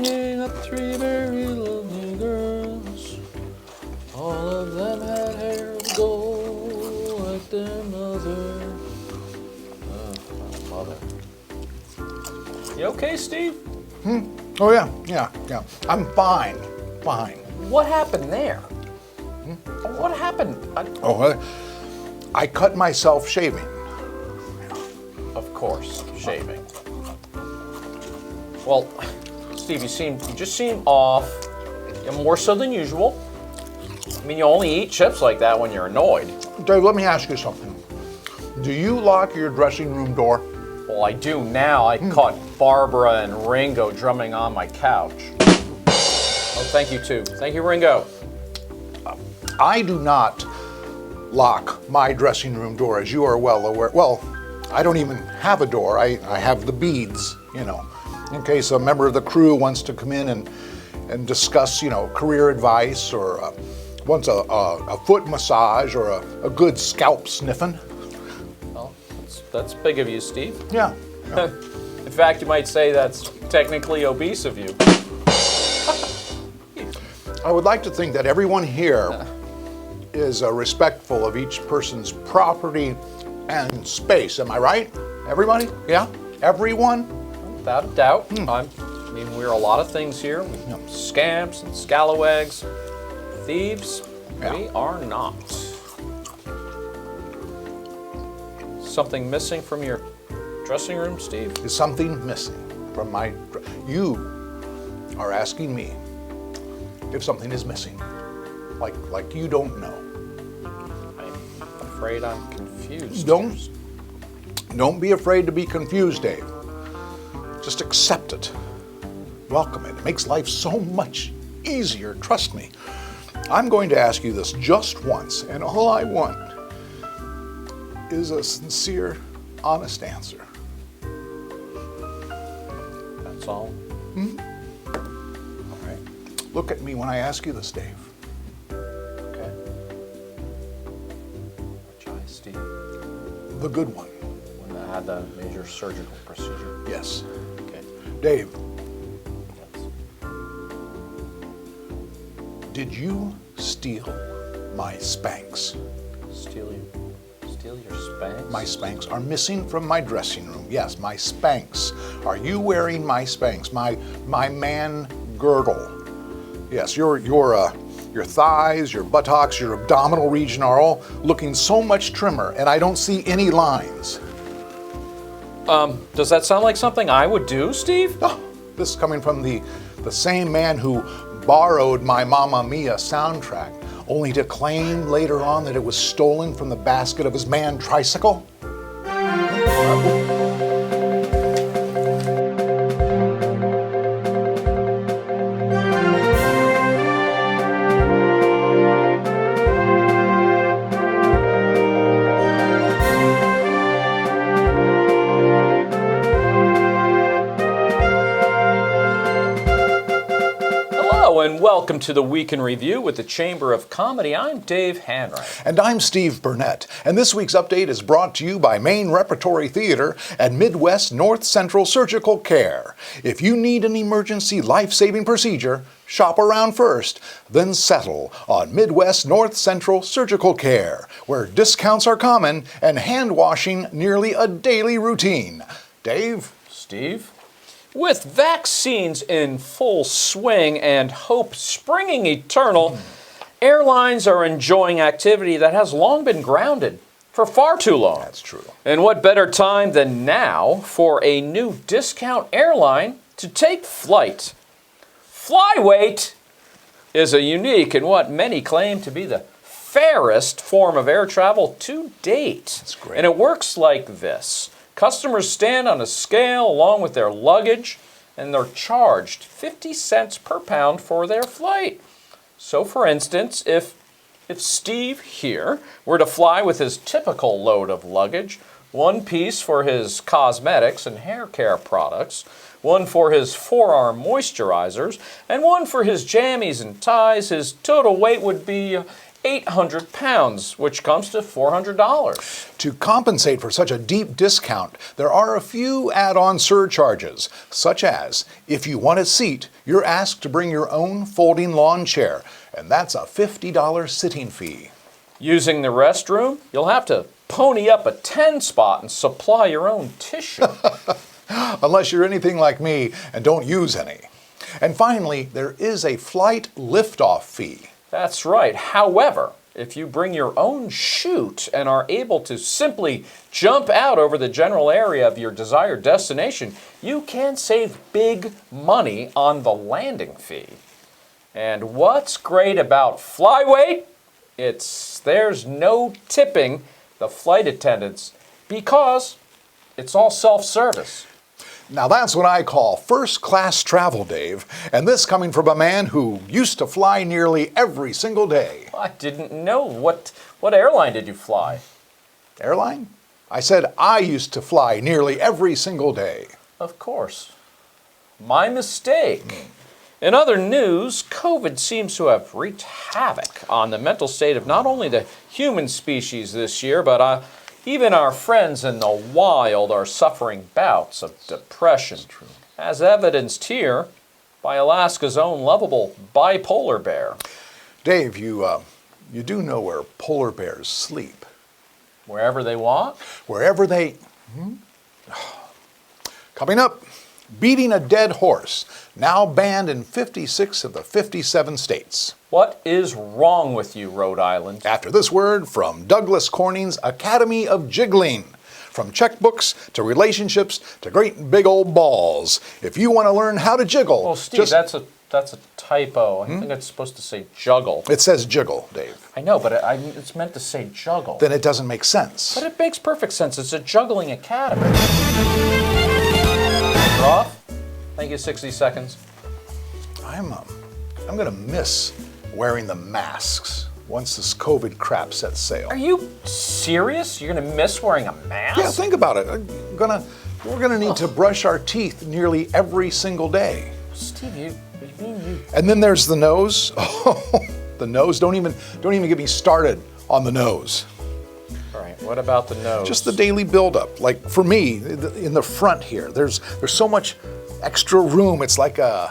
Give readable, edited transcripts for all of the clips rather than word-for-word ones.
bringing up three very lovely girls. All of them had hair of gold like their mother. Mother. You okay, Steve? Oh, yeah. I'm fine. What happened there? What happened? I cut myself shaving. Of course, shaving. Well, Steve, you just seem off, more so than usual. I mean, you only eat chips like that when you're annoyed. Dave, let me ask you something. Do you lock your dressing room door? Well, I do now. I caught Barbara and Ringo drumming on my couch. Oh, thank you, too. Thank you, Ringo. I do not lock my dressing room door, as you are well aware. Well, I don't even have a door. I have the beads, in case a member of the crew wants to come in and discuss, career advice or wants a foot massage or a good scalp sniffing. Well, that's big of you, Steve. Yeah. In fact, you might say that's technically obese of you. I would like to think that everyone here is respectful of each person's property and space. Am I right? Everybody? Yeah? Everyone? Without a doubt. I mean, we're a lot of things here. Scamps and scalawags. Thieves, we are not. Something missing from your dressing room, Steve? Is something missing from my... You are asking me if something is missing. Like you don't know. I'm afraid I'm confused. Don't be afraid to be confused, Dave. Just accept it. Welcome it. It makes life so much easier, trust me. I'm going to ask you this just once, and all I want is a sincere, honest answer. That's all? All right. Look at me when I ask you this, Dave. Okay. Which eye, Steve? The good one. When I had the major surgical procedure. Yes. Okay. Dave, Yes. did you steal my Spanx? Steal your Spanx? My Spanx are missing from my dressing room. Yes, my Spanx. Are you wearing my Spanx? My man girdle. Yes, your thighs, your buttocks, your abdominal region are all looking so much trimmer, and I don't see any lines. Does that sound like something I would do, Steve? Oh, this is coming from the same man who borrowed my Mamma Mia soundtrack, only to claim later on that it was stolen from the basket of his man tricycle. And welcome to the Week in Review with the Chamber of Comedy. I'm Dave Hanrahan. And I'm Steve Burnett. And this week's update is brought to you by Maine Repertory Theater and Midwest North Central Surgical Care. If you need an emergency life-saving procedure, shop around first, then settle on Midwest North Central Surgical Care, where discounts are common and hand washing nearly a daily routine. Dave? Steve? With vaccines in full swing and hope springing eternal, airlines are enjoying activity that has long been grounded for far too long. That's true. And what better time than now for a new discount airline to take flight? Flyweight is a unique and what many claim to be the fairest form of air travel to date. That's great. And it works like this. Customers stand on a scale along with their luggage, and they're charged 50 cents per pound for their flight. So, for instance, if Steve here were to fly with his typical load of luggage, one piece for his cosmetics and hair care products, one for his forearm moisturizers, and one for his jammies and ties, his total weight would be 800 pounds, which comes to $400. To compensate for such a deep discount, there are a few add-on surcharges, such as if you want a seat, you're asked to bring your own folding lawn chair, and that's a $50 sitting fee. Using the restroom, you'll have to pony up a 10 spot and supply your own tissue. Unless you're anything like me and don't use any. And finally, there is a flight liftoff fee. That's right. However, if you bring your own chute and are able to simply jump out over the general area of your desired destination, you can save big money on the landing fee. And what's great about Flyweight? There's no tipping the flight attendants because it's all self-service. Now that's what I call first-class travel, Dave. And this coming from a man who used to fly nearly every single day. I didn't know. What airline did you fly? Airline? I said I used to fly nearly every single day. Of course. My mistake. In other news, COVID seems to have wreaked havoc on the mental state of not only the human species this year, but even our friends in the wild are suffering bouts of depression, as evidenced here by Alaska's own lovable bipolar bear. Dave, you do know where polar bears sleep. Wherever they want? Wherever they... Coming up, beating a dead horse, now banned in 56 of the 57 states. What is wrong with you, Rhode Island? After this word from Douglas Corning's Academy of Jiggling. From checkbooks to relationships to great big old balls. If you want to learn how to jiggle... Well, Steve, that's a typo. I think it's supposed to say juggle. It says jiggle, Dave. I know, but it's meant to say juggle. Then it doesn't make sense. But it makes perfect sense. It's a juggling academy. You're off. Thank you, 60 seconds. I'm going to miss wearing the masks once this COVID crap sets sail. Are you serious? You're going to miss wearing a mask? Yeah, think about it. We're gonna need to brush our teeth nearly every single day. Steve, you mean you... And then there's the nose. Oh, the nose. Don't even get me started on the nose. All right, what about the nose? Just the daily buildup. Like for me, in the front here, there's so much extra room. It's like an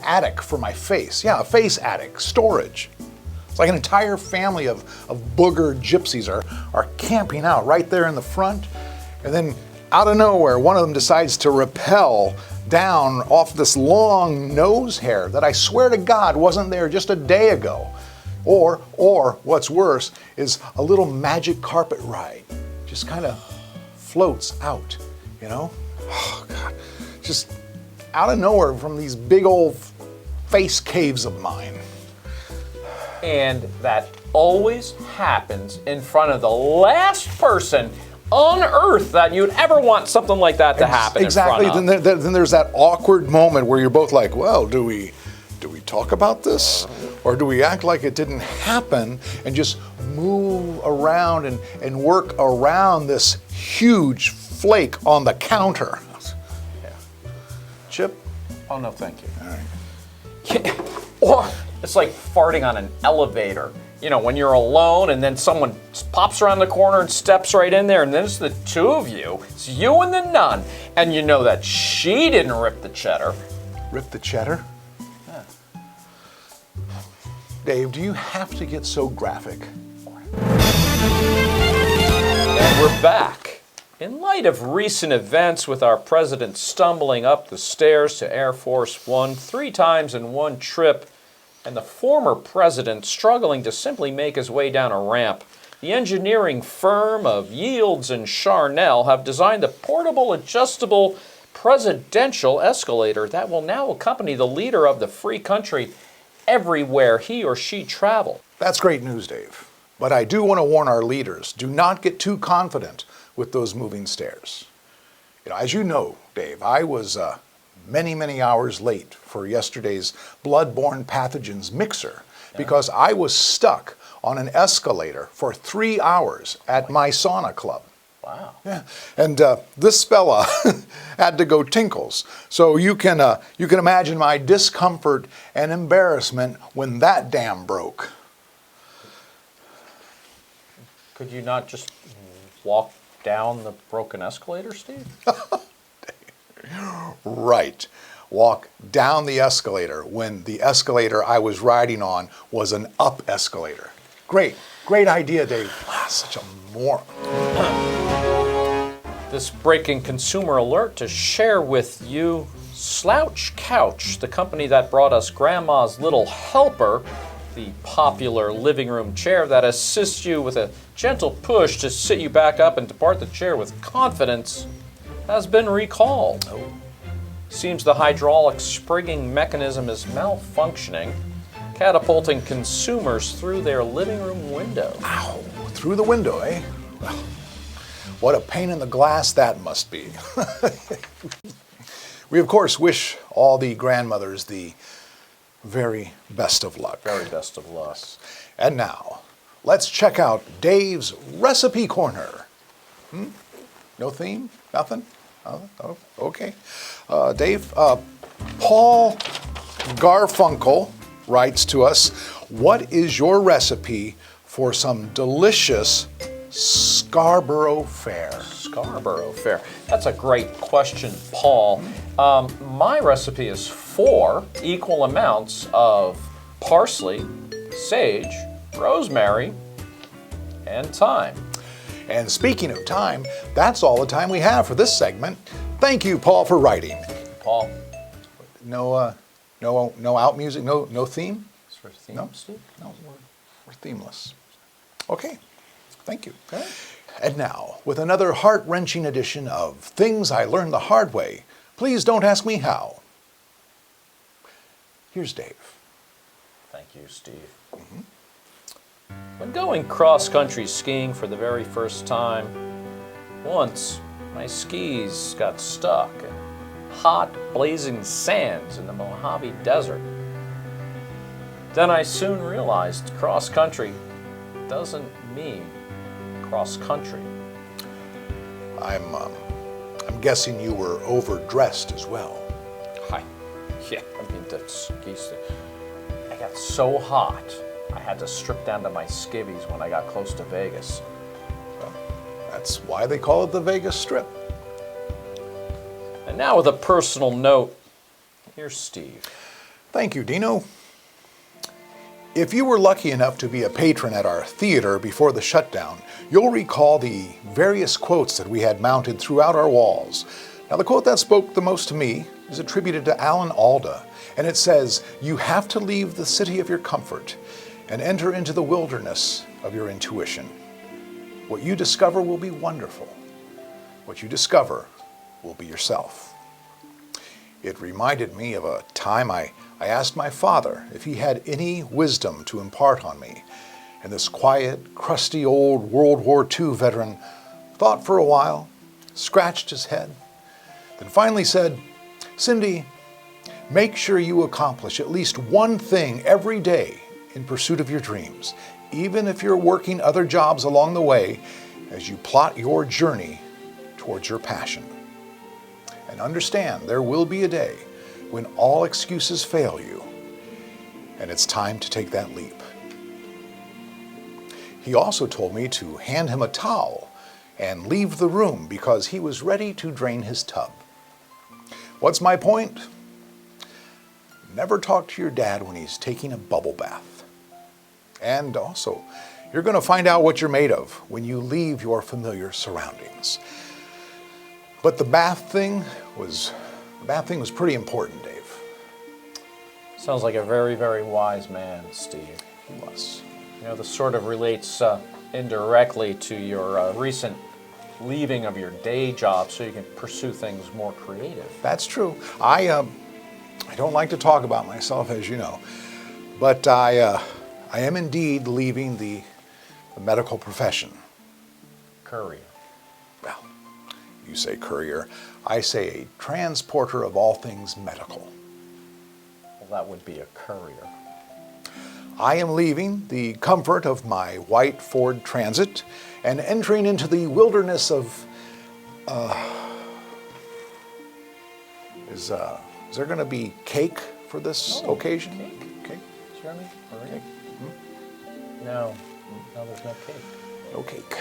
attic for my face. Yeah, a face attic, storage. It's like an entire family of booger gypsies are camping out right there in the front. And then out of nowhere, one of them decides to rappel down off this long nose hair that I swear to God wasn't there just a day ago. Or what's worse is a little magic carpet ride. Just kind of floats out, you know? Oh God, just out of nowhere from these big old face caves of mine. And that always happens in front of the last person on earth that you'd ever want something like that to happen exactly. in front of. Then there's that awkward moment where you're both like, well, do we talk about this? Or do we act like it didn't happen and just move around and work around this huge flake on the counter? Yeah. Chip? Oh, no, thank you. All right. Or it's like farting on an elevator. You know, when you're alone and then someone pops around the corner and steps right in there, and then it's the two of you. It's you and the nun. And you know that she didn't rip the cheddar. Rip the cheddar? Yeah. Dave, do you have to get so graphic? And we're back. In light of recent events with our president stumbling up the stairs to Air Force One 3 times in one trip, and the former president struggling to simply make his way down a ramp, the engineering firm of Yields and Charnel have designed a portable, adjustable presidential escalator that will now accompany the leader of the free country everywhere he or she travel. That's great news, Dave. But I do want to warn our leaders, do not get too confident with those moving stairs. You know, as you know, Dave, I was many hours late for yesterday's blood-borne pathogens mixer because I was stuck on an escalator for 3 hours at my sauna club. Wow. Yeah, and this fella had to go tinkles. So you can imagine my discomfort and embarrassment when that dam broke. Could you not just walk down the broken escalator, Steve? Right. Walk down the escalator when the escalator I was riding on was an up escalator. Great idea, Dave. Ah, such a moron. This breaking consumer alert to share with you Slouch Couch, the company that brought us Grandma's Little Helper, the popular living room chair that assists you with a gentle push to sit you back up and depart the chair with confidence, has been recalled. Seems the hydraulic springing mechanism is malfunctioning, catapulting consumers through their living room window. Ow, through the window, eh? Well, what a pain in the glass that must be. We, of course, wish all the grandmothers the very best of luck. Very best of luck. And now, let's check out Dave's Recipe Corner. No theme? Nothing? Oh, okay. Dave, Paul Garfunkel writes to us, what is your recipe for some delicious Scarborough fare? Scarborough fare. That's a great question, Paul. My recipe is 4 equal amounts of parsley, sage, rosemary, and thyme. And speaking of time, that's all the time we have for this segment. Thank you, Paul, for writing. Paul, No out music, no theme? is there a theme, No? Steve? No, we're themeless. Okay, thank you. Okay. And now, with another heart-wrenching edition of Things I Learned the Hard Way, please don't ask me how. Here's Dave. Thank you, Steve. When going cross-country skiing for the very first time, once my skis got stuck in hot, blazing sands in the Mojave Desert. Then I soon realized cross-country doesn't mean cross-country. I'm guessing you were overdressed as well. Hi. Yeah, I mean, the skis, I got so hot, I had to strip down to my skivvies when I got close to Vegas. Well, that's why they call it the Vegas Strip. And now with a personal note, here's Steve. Thank you, Dino. If you were lucky enough to be a patron at our theater before the shutdown, you'll recall the various quotes that we had mounted throughout our walls. Now, the quote that spoke the most to me is attributed to Alan Alda, and it says, "You have to leave the city of your comfort and enter into the wilderness of your intuition. What you discover will be wonderful. What you discover will be yourself." It reminded me of a time I asked my father if he had any wisdom to impart on me, and this quiet, crusty old World War II veteran thought for a while, scratched his head, then finally said, "Cindy, make sure you accomplish at least one thing every day in pursuit of your dreams, even if you're working other jobs along the way as you plot your journey towards your passion. And understand there will be a day when all excuses fail you, and it's time to take that leap." He also told me to hand him a towel and leave the room because he was ready to drain his tub. What's my point? Never talk to your dad when he's taking a bubble bath. And also, you're going to find out what you're made of when you leave your familiar surroundings. But the bath thing was pretty important, Dave. Sounds like a very, very wise man, Steve. He was. You know, this sort of relates indirectly to your recent leaving of your day job so you can pursue things more creative. That's true. I don't like to talk about myself, as you know, but I am indeed leaving the medical profession. Courier. Well, you say courier. I say a transporter of all things medical. Well, that would be a courier. I am leaving the comfort of my white Ford Transit and entering into the wilderness of, is there going to be cake for this occasion? Cake? Cake? Jeremy? Maria? Cake? No. No, there's no cake. No cake.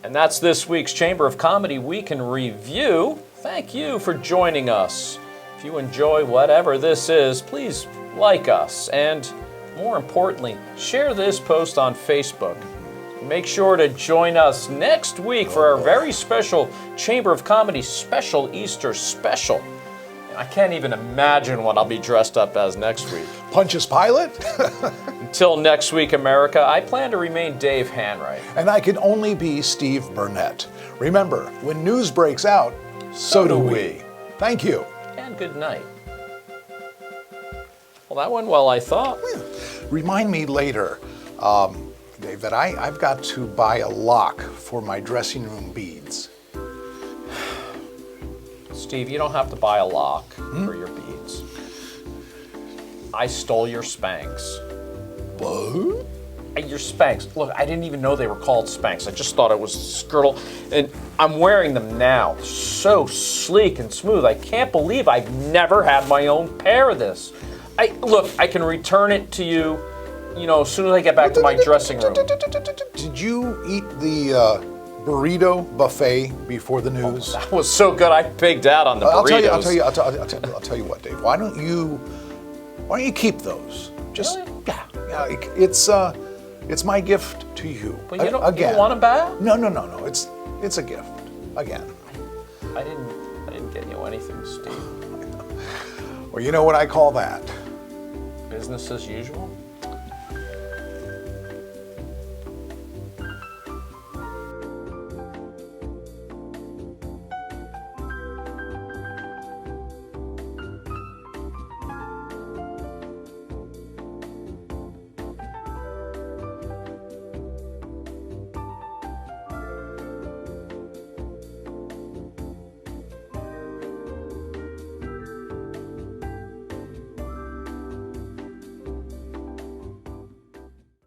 And that's this week's Chamber of Comedy Week in Review. Thank you for joining us. If you enjoy whatever this is, please like us, and more importantly, share this post on Facebook. Make sure to join us next week for our very special Chamber of Comedy special Easter special. I can't even imagine what I'll be dressed up as next week. Pontius Pilate? Until next week, America, I plan to remain Dave Hanright. And I can only be Steve Burnett. Remember, when news breaks out, so do we. Thank you. And good night. Well, that went well, I thought. Remind me later, Dave, that I've got to buy a lock for my dressing room beads. Steve, you don't have to buy a lock for your beads. I stole your Spanx. What? Your Spanx. Look, I didn't even know they were called Spanx. I just thought it was Skirtle. And I'm wearing them now. So sleek and smooth. I can't believe I've never had my own pair of this. Look, I can return it to you, as soon as I get back to my dressing room. Did you eat the burrito buffet before the news? That was so good. I pigged out on the burritos. I'll tell you what, Dave. Why don't you keep those? Just Really? yeah. It's my gift to you. But you don't want them back? No. It's a gift. Again. I didn't get you anything, Steve. Well, you know what I call that? Business as usual?